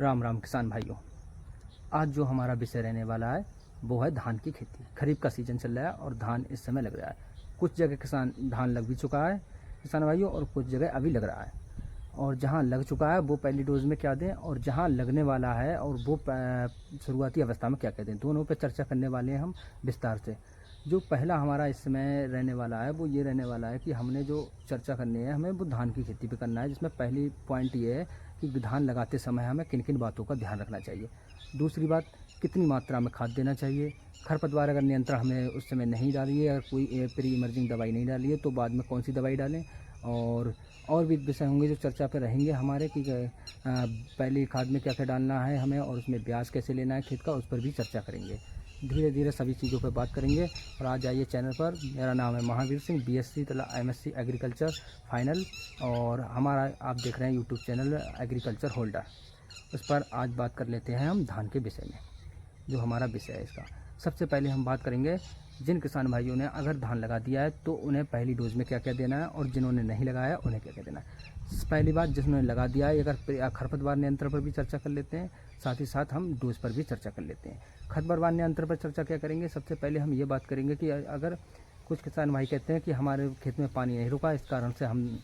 राम राम किसान भाइयों। आज जो हमारा विषय रहने वाला है वो है धान की खेती। खरीफ का सीज़न चल रहा है और धान इस समय लग रहा है। कुछ जगह किसान धान लग भी चुका है किसान भाइयों, और कुछ जगह अभी लग रहा है। और जहाँ लग चुका है वो पहली डोज में क्या दें, और जहाँ लगने वाला है और वो शुरुआती अवस्था में क्या दें, दोनों पे चर्चा करने वाले हैं हम विस्तार से। जो पहला हमारा इस समय रहने वाला है वो ये रहने वाला है कि हमने जो चर्चा करनी है हमें वो धान की खेती पे करना है, जिसमें पहली पॉइंट ये है कि धान लगाते समय हमें किन किन बातों का ध्यान रखना चाहिए। दूसरी बात, कितनी मात्रा में खाद देना चाहिए। खरपतवार अगर नियंत्रण हमें उस समय नहीं डाली है, अगर कोई प्री इमर्जिंग दवाई नहीं डाली है तो बाद में कौन सी दवाई डालें। और भी विषय होंगे जो चर्चा पे रहेंगे हमारे कि पहली खाद में क्या क्या डालना है हमें, और उसमें ब्याज कैसे लेना है खेत का, उस पर भी चर्चा करेंगे। धीरे धीरे सभी चीज़ों पर बात करेंगे। और आज आइए चैनल पर। मेरा नाम है महावीर सिंह, BSc तथा MSc एग्रीकल्चर फाइनल, और हमारा आप देख रहे हैं यूट्यूब चैनल एग्रीकल्चर होल्डर। उस पर आज बात कर लेते हैं हम धान के विषय में, जो हमारा विषय है इसका। सबसे पहले हम बात करेंगे जिन किसान भाइयों ने अगर धान लगा दिया है तो उन्हें पहली डोज में क्या क्या देना है, और जिन्होंने नहीं लगाया उन्हें क्या क्या देना है। पहली बात, जिन्होंने लगा दिया है अगर खरपतवार नियंत्रण पर भी चर्चा कर लेते हैं, साथ ही साथ हम डोज पर भी चर्चा कर लेते हैं। खरपतवार नियंत्रण पर चर्चा क्या करेंगे, सबसे पहले हम ये बात करेंगे कि अगर कुछ किसान भाई कहते हैं कि हमारे खेत में पानी नहीं रुका, इस कारण से हम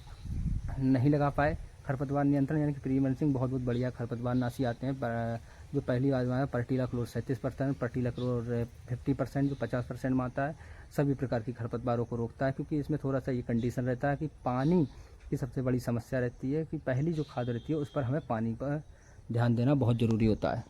नहीं लगा पाए खरपतवार नियंत्रण, यानी कि प्री इमर्जिंग बहुत बढ़िया खरपतवार नाशी आते हैं। जो पहली बात है पर्टिला क्लोर 37%, पर्टिला क्लोर 50% जो 50% में आता है, सभी प्रकार की खरपतवारों को रोकता है। क्योंकि इसमें थोड़ा सा ये कंडीशन रहता है कि पानी की सबसे बड़ी समस्या रहती है कि पहली जो खाद रहती है उस पर हमें पानी पर ध्यान देना बहुत ज़रूरी होता है।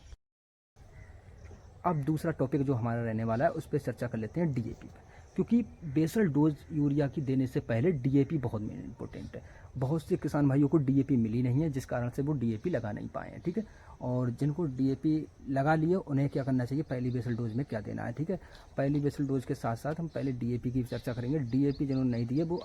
अब दूसरा टॉपिक जो हमारा रहने वाला है उस पर चर्चा कर लेते हैं DAP पर, क्योंकि बेसल डोज यूरिया की देने से पहले DAP बहुत मेन इंपॉर्टेंट है। बहुत से किसान भाइयों को DAP मिली नहीं है, जिस कारण से वो DAP लगा नहीं पाए हैं, ठीक है। और जिनको DAP लगा लिए उन्हें क्या करना चाहिए, पहली बेसल डोज में क्या देना है, ठीक है। पहली बेसल डोज के साथ साथ हम पहले DAP की चर्चा करेंगे। DAP जिन्होंने नहीं दिए वो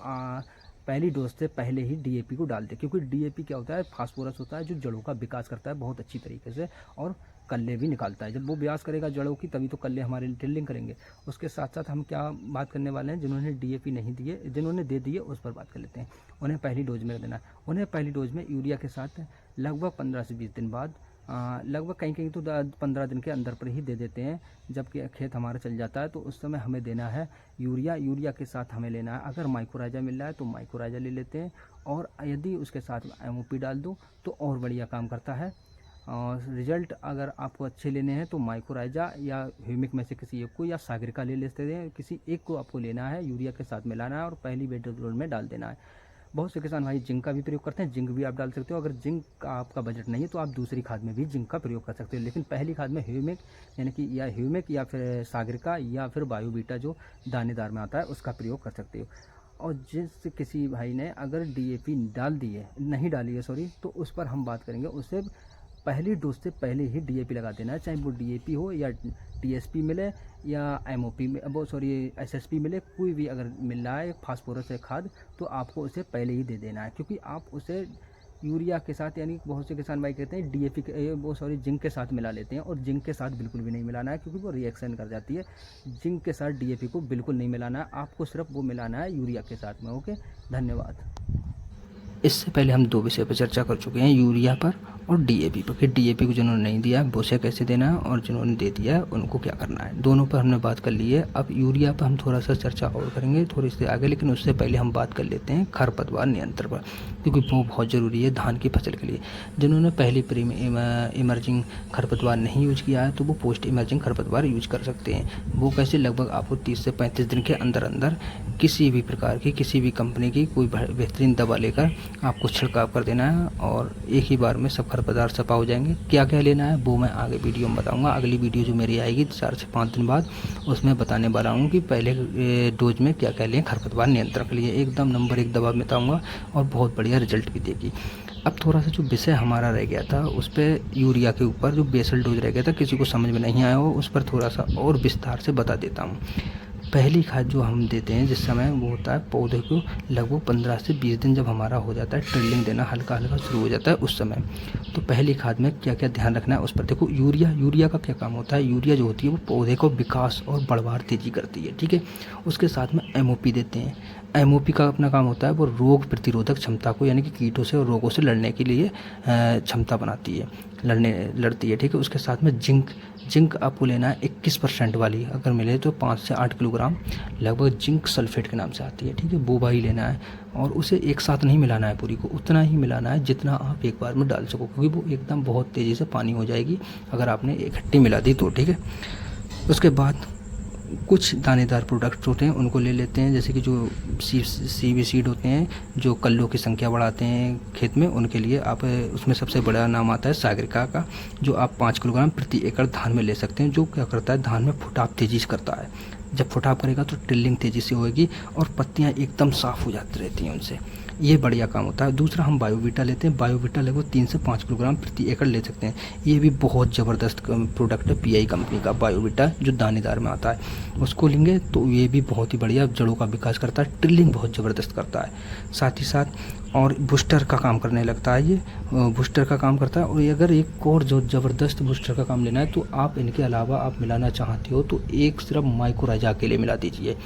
पहली डोज से पहले ही DAP को डाल दे, क्योंकि DAP क्या होता है, फास्फोरस होता है जो जड़ों का विकास करता है बहुत अच्छी तरीके से, और कल्ले भी निकालता है। जब वो ब्यास करेगा जड़ों की तभी तो कल्ले हमारे टिल्लिंग करेंगे। उसके साथ साथ हम क्या बात करने वाले हैं, जिन्होंने DAP नहीं दिए, जिन्होंने दे दिए उस पर बात कर लेते हैं। उन्हें पहली डोज में देना, उन्हें पहली डोज में यूरिया के साथ लगभग 15 से 20 दिन बाद, लगभग कहीं कहीं तो 15 दिन के अंदर पर ही दे देते हैं। जबकि खेत हमारा चल जाता है तो उस समय हमें देना है यूरिया। यूरिया के साथ हमें लेना है, अगर माइक्रोराइजा मिल रहा है तो माइक्रोराइजा ले लेते हैं, और यदि उसके साथ MOP डाल दो तो और बढ़िया काम करता है। और रिजल्ट अगर आपको अच्छे लेने हैं तो माइक्रोराइजा या ह्यूमिक में से किसी एक को, या सागरिका ले लेते हैं, किसी एक को आपको लेना है, यूरिया के साथ मिलाना है और पहली बेसल में डाल देना है। बहुत से किसान भाई जिंक का भी प्रयोग करते हैं, जिंक भी आप डाल सकते हो। अगर जिंक का आपका बजट नहीं है तो आप दूसरी खाद में भी जिंक का प्रयोग कर सकते हो, लेकिन पहली खाद में ह्यूमिक यानी कि या ह्यूमिक या फिर सागरिका या फिर बायोबीटा जो दानेदार में आता है उसका प्रयोग कर सकते हो। और जिस किसी भाई ने अगर DAP डाल दी है, नहीं डाली है सॉरी, तो उस पर हम बात करेंगे। उससे पहली डोज से पहले ही DAP लगा देना है, चाहे वो DAP हो या TSP मिले या MOP में वो सॉरी SSP मिले, कोई भी अगर मिल रहा है फास्फोरस है खाद, तो आपको उसे पहले ही दे देना है। क्योंकि आप उसे यूरिया के साथ, यानी बहुत से किसान भाई कहते हैं DAP वो सॉरी जिंक के साथ मिला लेते हैं, और जिंक के साथ बिल्कुल भी नहीं मिलाना है क्योंकि वो रिएक्शन कर जाती है। जिंक के साथ DAP को बिल्कुल नहीं मिलाना है, आपको सिर्फ वो मिलाना है यूरिया के साथ में। ओके, धन्यवाद। इससे पहले हम दो विषय पर चर्चा कर चुके हैं, यूरिया पर और DAP पर, कि DAP को जिन्होंने नहीं दिया है वो उसे कैसे देना है, और जिन्होंने दे दिया है उनको क्या करना है। दोनों पर हमने बात कर ली है। अब यूरिया पर हम थोड़ा सा चर्चा और करेंगे थोड़ी सी आगे, लेकिन उससे पहले हम बात कर लेते हैं खरपतवार नियंत्रण पर, क्योंकि वो बहुत ज़रूरी है धान की फसल के लिए। जिन्होंने पहले प्री इमर्जिंग खरपतवार नहीं यूज किया है तो वो पोस्ट इमर्जिंग खरपतवार यूज कर सकते हैं। वो कैसे, लगभग आपको 30 से 35 दिन के अंदर अंदर किसी भी प्रकार की, किसी भी कंपनी की कोई बेहतरीन दवा लेकर आपको छिड़काव कर देना है, और एक ही बार में सब खरपतवार सफा हो जाएंगे। क्या क्या लेना है वो मैं आगे वीडियो में बताऊंगा। अगली वीडियो जो मेरी आएगी 4 से 5 दिन बाद, उसमें बताने वाला हूँ कि पहले डोज में क्या क्या लें खरपतवार नियंत्रण के लिए। एकदम नंबर 1 दवा बताऊँगा और बहुत बढ़िया रिजल्ट भी देगी। अब थोड़ा सा जो विषय हमारा रह गया था उस पर, यूरिया के ऊपर जो बेसल डोज रह गया था, किसी को समझ में नहीं आया हो, उस पर थोड़ा सा और विस्तार से बता देता हूँ। पहली खाद जो हम देते हैं जिस समय, वो होता है पौधे को लगभग 15 से 20 दिन जब हमारा हो जाता है, ट्रिलिंग देना हल्का हल्का शुरू हो जाता है उस समय। तो पहली खाद में क्या क्या ध्यान रखना है उस पर देखो। यूरिया का क्या काम होता है, यूरिया जो होती है वो पौधे को विकास और बढ़वार तेजी करती है, ठीक है। उसके साथ में MOP देते हैं। एमओपी का अपना काम होता है, वो रोग प्रतिरोधक क्षमता को यानी कि कीटों से और रोगों से लड़ने के लिए क्षमता बनाती है, लड़ती है, ठीक है। उसके साथ में जिंक आपको लेना है 21% वाली, अगर मिले तो 5 से 8 किलोग्राम लगभग जिंक सल्फेट के नाम से आती है, ठीक है। वो भाई लेना है और उसे एक साथ नहीं मिलाना है पूरी को, उतना ही मिलाना है जितना आप एक बार में डाल सको, क्योंकि वो एकदम बहुत तेज़ी से पानी हो जाएगी अगर आपने इकट्ठी मिला दी तो, ठीक है। उसके बाद कुछ दानेदार प्रोडक्ट्स होते हैं उनको ले लेते हैं, जैसे कि जो सीवी सीड होते हैं जो कल्लों की संख्या बढ़ाते हैं खेत में, उनके लिए आप उसमें सबसे बड़ा नाम आता है सागरिका का, जो आप 5 किलोग्राम प्रति एकड़ धान में ले सकते हैं। जो क्या करता है, धान में फुटाव तेजी से करता है, जब फुटाव करेगा तो टिल्लिंग तेज़ी से होगी और पत्तियाँ एकदम साफ़ हो जाती रहती हैं उनसे, ये बढ़िया काम होता है। दूसरा हम बायोवीटा लेते हैं, बायोवीटा लगभग 3 से 5 किलोग्राम प्रति एकड़ ले सकते हैं। ये भी बहुत ज़बरदस्त प्रोडक्ट है पीआई कंपनी का, बायोवीटा जो दानेदार में आता है, उसको लेंगे तो ये भी बहुत ही बढ़िया जड़ों का विकास करता है, टिल्लिंग बहुत ज़बरदस्त करता है। साथ ही साथ और बूस्टर का काम करने लगता है, ये बूस्टर का काम करता है। और अगर एक और जो ज़बरदस्त बूस्टर का काम लेना है तो आप इनके अलावा आप मिलाना चाहते हो तो एक सिर्फ माइकोराइजा के लिए मिला दीजिए।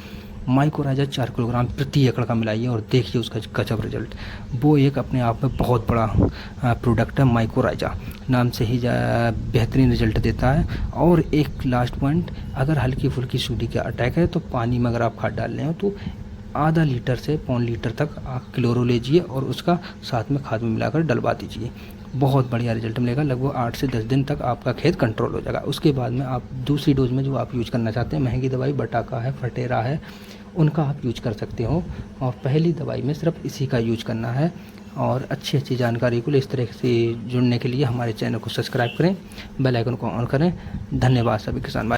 माइकोराइजा 4 किलोग्राम प्रति एकड़ का मिलाइए और देखिए उसका गजब रिजल्ट। वो एक अपने आप में बहुत बड़ा प्रोडक्ट है, माइकोराइजा नाम से ही बेहतरीन रिजल्ट देता है। और एक लास्ट पॉइंट, अगर हल्की फुल्की सूडी का अटैक है तो पानी में अगर आप खाद डाल रहे हो तो आधा लीटर से 1.5 लीटर तक आप क्लोरो लीजिए और उसका साथ में खाद में मिलाकर डलवा दीजिए, बहुत बढ़िया रिजल्ट मिलेगा। लगभग 8 से 10 दिन तक आपका खेत कंट्रोल हो जाएगा। उसके बाद में आप दूसरी डोज में जो आप यूज करना चाहते हैं, महंगी दवाई बटाका है, फटेरा है, उनका आप यूज कर सकते हो। और पहली दवाई में सिर्फ इसी का यूज करना है। और अच्छी जानकारी को इस तरह से जुड़ने के लिए हमारे चैनल को सब्सक्राइब करें, बेल आइकन को ऑन करें। धन्यवाद सभी किसान भाई।